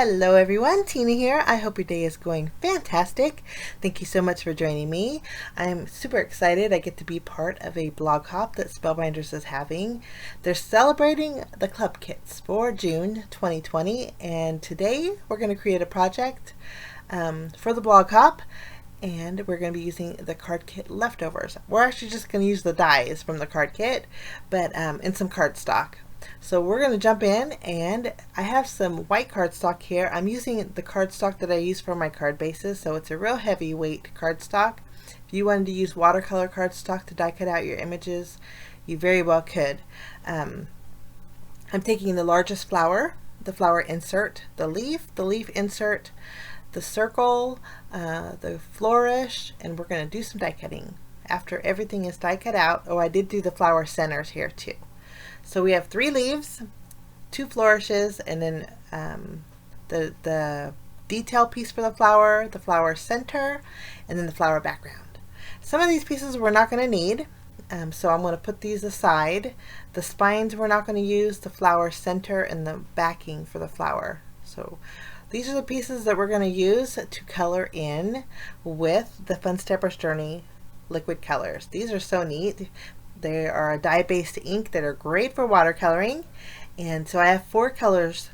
Hello everyone, Tina here. I hope your day is going fantastic. Thank you so much for joining me. I'm super excited I get to be part of a blog hop that Spellbinders is having. They're celebrating the club kits for June 2020, and today we're going to create a project for the blog hop, and we're going to be using the card kit leftovers. We're actually just going to use the dies from the card kit, but in some cardstock. So we're going to jump in, and I have some white cardstock here. I'm using the cardstock that I use for my card bases, so it's a real heavyweight cardstock. If you wanted to use watercolor cardstock to die cut out your images, you very well could. I'm taking the largest flower, the flower insert, the leaf insert, the circle, the flourish, and we're going to do some die cutting. After everything is die cut out, oh, I did do the flower centers here too. So we have 3 leaves, 2 flourishes, and then the detail piece for the flower center, and then the flower background. Some of these pieces we're not going to need, so I'm going to put these aside. The spines we're not going to use, the flower center, and the backing for the flower. So these are the pieces that we're going to use to color in with the Fun Stepper's Journey liquid colors. These are so neat. They are a dye-based ink that are great for watercoloring, and so I have 4 colors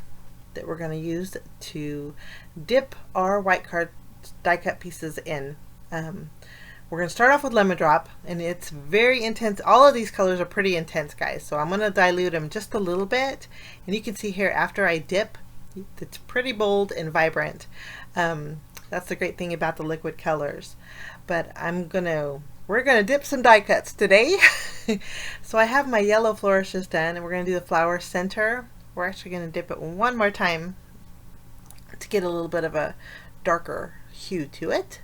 that we're going to use to dip our white card die cut pieces in. We're going to start off with Lemon Drop, and it's very intense. All of these colors are pretty intense, guys, so I'm going to dilute them just a little bit, and you can see here after I dip, it's pretty bold and vibrant. That's the great thing about the liquid colors. But we're going to dip some die cuts today. So I have my yellow flourishes done, and we're going to do the flower center. We're actually going to dip it one more time to get a little bit of a darker hue to it.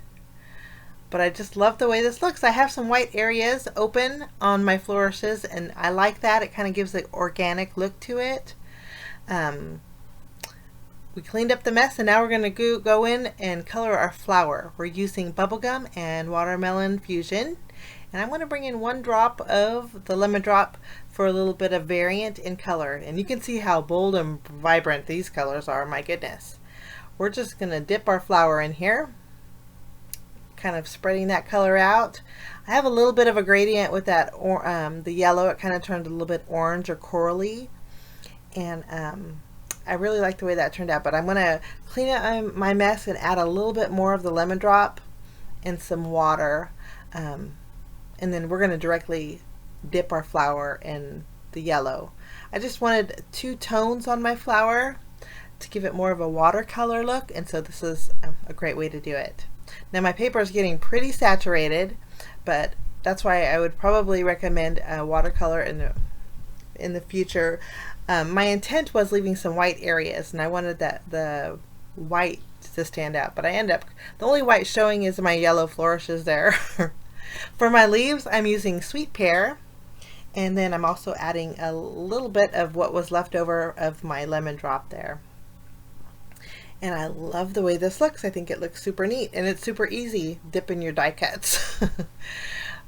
But I just love the way this looks. I have some white areas open on my flourishes, and I like that. It kind of gives an organic look to it. We cleaned up the mess, and now we're going to go in and color our flower. We're using bubblegum and watermelon fusion, and I'm going to bring in 1 drop of the Lemon Drop for a little bit of variant in color, and you can see how bold and vibrant these colors are. My goodness. We're just going to dip our flower in here, kind of spreading that color out. I have a little bit of a gradient with that the yellow. It kind of turned a little bit orange or corally, and I really like the way that turned out, but I'm going to clean up my mess and add a little bit more of the Lemon Drop and some water, and then we're going to directly dip our flower in the yellow. I just wanted 2 tones on my flower to give it more of a watercolor look, and so this is a great way to do it. Now my paper is getting pretty saturated, but that's why I would probably recommend watercolor in the future. My intent was leaving some white areas, and I wanted the white to stand out, but the only white showing is my yellow flourishes there. For my leaves, I'm using sweet pear, and then I'm also adding a little bit of what was left over of my Lemon Drop there. And I love the way this looks. I think it looks super neat, and it's super easy dipping your die cuts.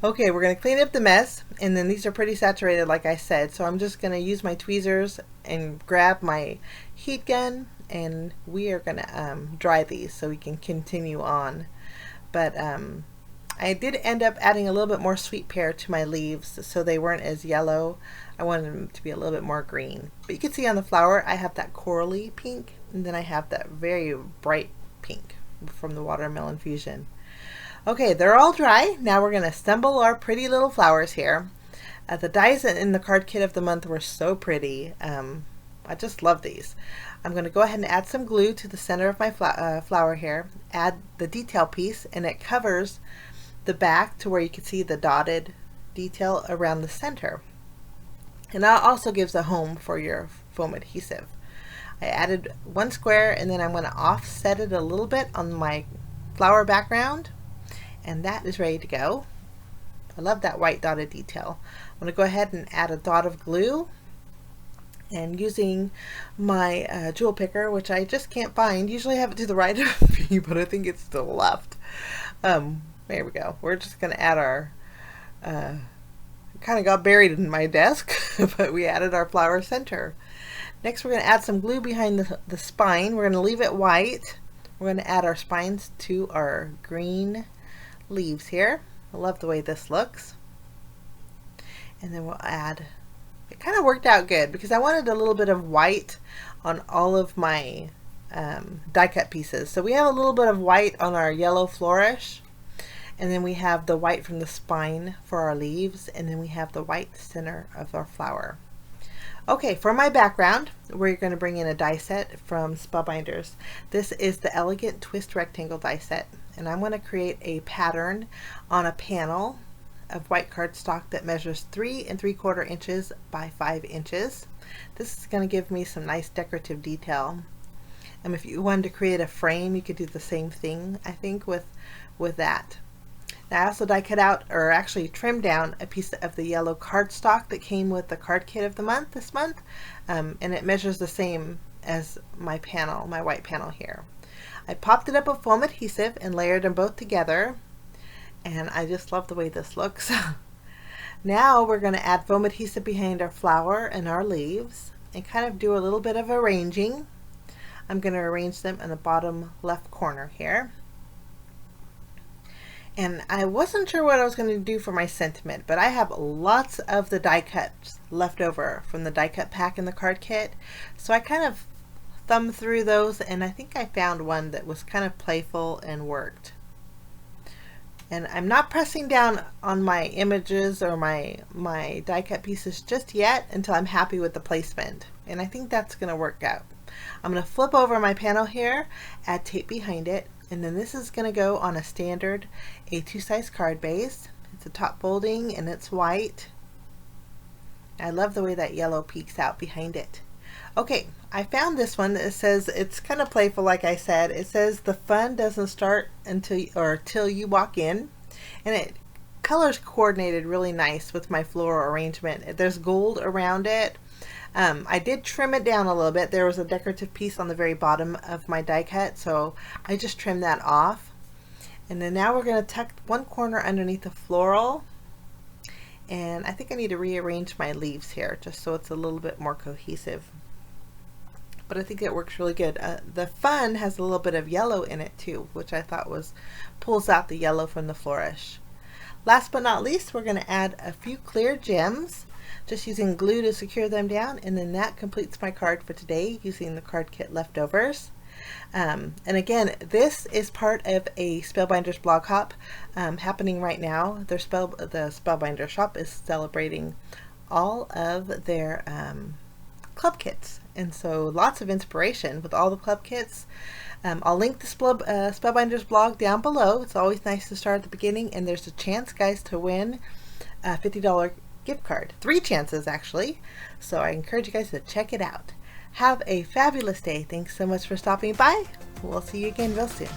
Okay, we're going to clean up the mess, and then these are pretty saturated like I said, so I'm just going to use my tweezers and grab my heat gun, and we are going to dry these so we can continue on. But I did end up adding a little bit more sweet pear to my leaves so they weren't as yellow. I wanted them to be a little bit more green. But you can see on the flower I have that corally pink, and then I have that very bright pink from the watermelon fusion. Okay, they're all dry. Now we're going to assemble our pretty little flowers here. The dies in the card kit of the month were so pretty. I just love these. I'm going to go ahead and add some glue to the center of my flower here. Add the detail piece, and it covers the back to where you can see the dotted detail around the center. And that also gives a home for your foam adhesive. I added 1 square, and then I'm going to offset it a little bit on my flower background. And that is ready to go. I love that white dotted detail. I'm going to go ahead and add a dot of glue, and using my jewel picker, which I just can't find. Usually I have it to the right of me, but I think it's to the left. There we go. We're just going to add our kind of got buried in my desk, but we added our flower center. Next we're going to add some glue behind the spine. We're going to leave it white. We're going to add our spines to our green leaves here. I love the way this looks. And then we'll add, it kind of worked out good because I wanted a little bit of white on all of my die cut pieces. So we have a little bit of white on our yellow flourish, and then we have the white from the spine for our leaves, and then we have the white center of our flower. Okay, for my background, we're going to bring in a die set from Spellbinders. This is the Elegant Twist Rectangle die set, and I'm going to create a pattern on a panel of white cardstock that measures 3 3/4 inches by 5 inches. This is going to give me some nice decorative detail. If you wanted to create a frame, you could do the same thing, I think, with that. Now, I also die cut out, or actually trimmed down, a piece of the yellow cardstock that came with the card kit of the month this month, and it measures the same as my panel, my white panel here. I popped it up with foam adhesive and layered them both together, and I just love the way this looks. Now we're going to add foam adhesive behind our flower and our leaves and kind of do a little bit of arranging. I'm going to arrange them in the bottom left corner here. And I wasn't sure what I was going to do for my sentiment, but I have lots of the die cuts left over from the die cut pack in the card kit. So I kind of thumbed through those, and I think I found one that was kind of playful and worked. And I'm not pressing down on my images or my die cut pieces just yet until I'm happy with the placement. And I think that's going to work out. I'm going to flip over my panel here, add tape behind it, and then this is going to go on a standard A2 size card base. It's a top folding and it's white. I love the way that yellow peeks out behind it. Okay, I found this one that says, it's kind of playful like I said. It says the fun doesn't start till you walk in, and it colors coordinated really nice with my floral arrangement. There's gold around it. I did trim it down a little bit. There was a decorative piece on the very bottom of my die cut, so I just trimmed that off. And then now we're going to tuck one corner underneath the floral, and I think I need to rearrange my leaves here just so it's a little bit more cohesive. But I think it works really good. The fun has a little bit of yellow in it too, which I thought pulls out the yellow from the flourish. Last but not least, we're going to add a few clear gems, just using glue to secure them down, and then that completes my card for today using the card kit leftovers. And again, this is part of a Spellbinders blog hop happening right now. The Spellbinders shop is celebrating all of their club kits, and so lots of inspiration with all the club kits. I'll link the Spellbinders blog down below. It's always nice to start at the beginning, and there's a chance, guys, to win a $50 gift card. 3 chances actually, so I encourage you guys to check it out. Have a fabulous day. Thanks so much for stopping by. We'll see you again real soon.